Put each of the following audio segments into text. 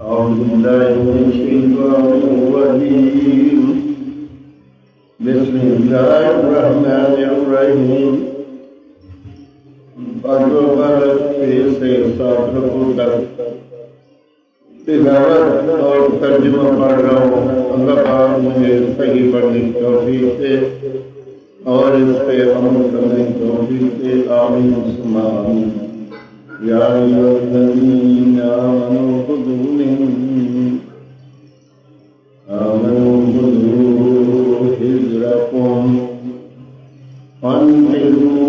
أعوذ بالله من الشيطان الرجيم بسم الله الرحمن الرحيم بغوت سے صادر کو تک تلاوت اور ترجمہ پڑھ رہا ہوں. اللہ پاک مجھے صحیح پڑھنے کی توفیق دے اور اس پہ عمل کرنے کی توفیق دے. آمین ثم آمین. یا ایھا الذین آمنوا خذوا حذرکم فانفروا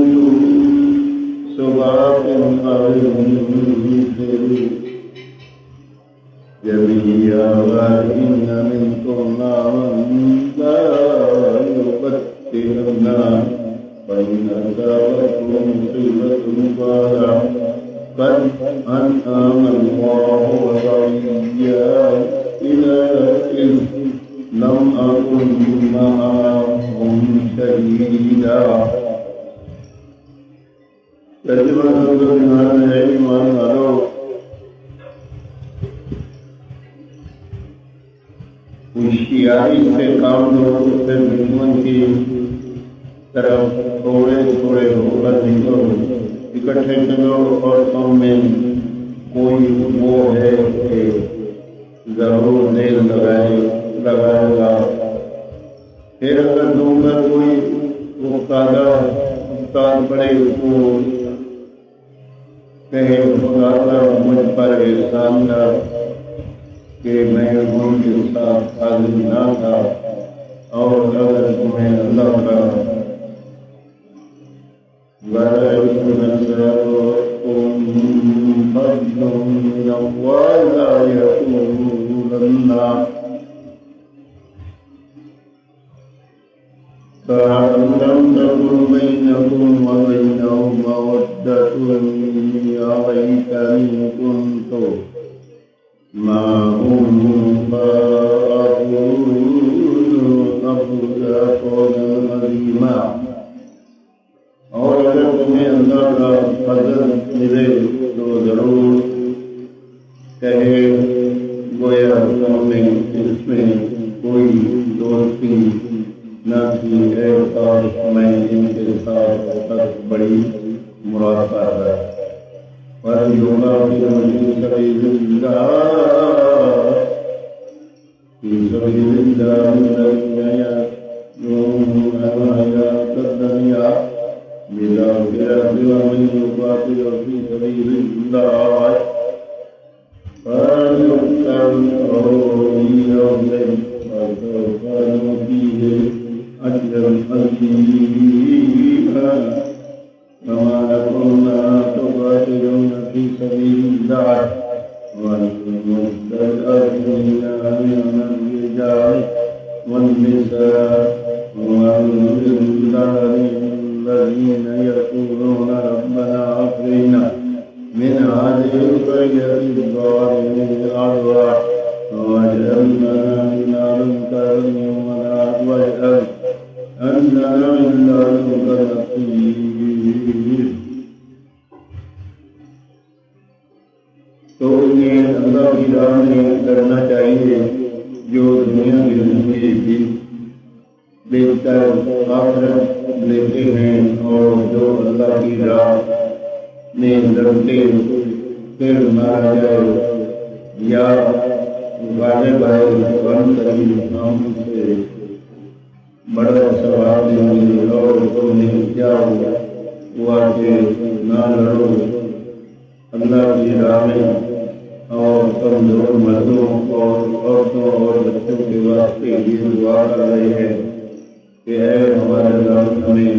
ثبات أو انفروا جميعا وإن منكم لا يبطئن فإن أصابتكم مصيبة قال قد أنعم الله علي إذ لم أكن معهم شهيدا. ترجمہ ہے ایمان والو، ہوشیاری سے کام لو، پھر دشمن کی طرف تھوڑے تھوڑے ہو کر نکلو، اکٹھے چلو اور تم میں کوئی وہ ہے کہ ضرور دیر لگائے گا. پھر اگر تم کا کوئی استاد بڑے کو کہے مجھ پر احسان تھا کہ میں ان کے ساتھ حاضر نہ تھا، اور اگر تمہیں اللہ کا فَلَمْ تَكُنْ بَيْنَكُمْ وَبَيْنَهُ مَوَدَّةٌ يَا لَيْتَنِي كُنْتُ مَعَهُمْ فَأَفُوزَ فَوْزًا عَظِيمًا. اور اگر تمہیں اللہ کا فضل ملے تو ضرور کہے گویا تم نے اس میں کوئی دوستی نہ تھی ہے اور میں ان کے ساتھ بڑی مرافعت ہے. پر یوگا فی سبیل اللہ حیات الدنیا بالآخرۃ ومن یقاتل فی سبیل اللہ فلیقتل أو يؤتيه أجرا عظيما. كما لكم لا تقاتلون في سبيل الله والمستضعفين من الرجال والنساء والولدان الذين يقولون ربنا أخرجنا من هذه القرية الظالم الأرواح واجعلنا من لدنك وليا واجعلنا من لدنك نصيرا. تو انہیں اللہ کی راہ میں کرنا چاہیے جو دنیا کی زندگی بھی بہتر آخرت لیتے ہیں، اور جو اللہ کی راہ میں لڑتے پھر مارا جائے یا غالب آئے بن کری ہم سے بڑا ثواب دیں گے. اور تمہیں کیا ہوا کہ نہ لڑو اللہ کی راہ میں اور کمزور مردوں اور عورتوں اور بچوں کے واسطے یہ دعا کر رہے ہیں کہ اے ہمارے رب ہمیں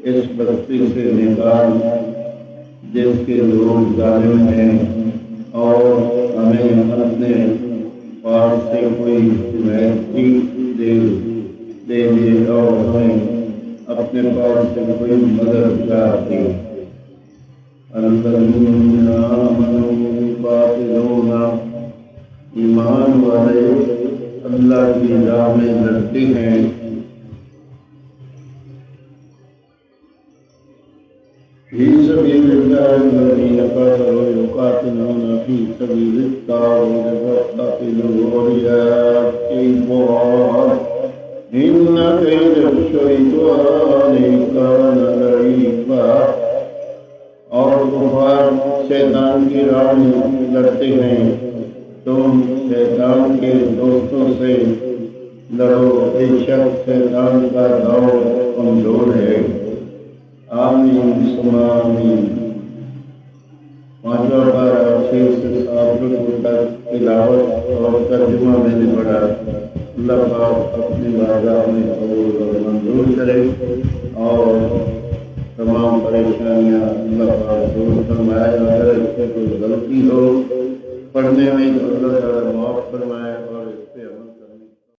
اس بستی سے نکال جس کے لوگ ظالم ہیں، اور ہمیں اپنے پاس سے کوئی حمایتی دے دے اور ہمیں اپنے پاس سے کوئی مددگار دے. الذین آمنوا یقاتلون، ایمان والے اللہ کی راہ میں لڑتے ہیں. فی سبیل اللہ الذین کفروا یقاتلون فی سبیل الطاغوت أولياء القرآن إن كيد الشيطان كان ضعيفا. اور کفار شیطان کی راہ میں لڑتے ہیں، تم شیطان کے دوستوں سے لڑو، بے شک شیطان کا دور کمزور ہے۔ آمین ثم آمین۔ پانچواں پارہ 6 سے 7 تک تلاوت اور ترجمہ میں نے پڑھا۔ اللہ پاک اپنی بارگاہ میں قبول اور منظور کرے اور تمام پریشانیاں اللہ پاک دور فرمائے۔ اگر اس سے کوئی غلطی ہو پڑھنے میں تو اللہ تعالیٰ معاف فرمائے اور اس پہ عمل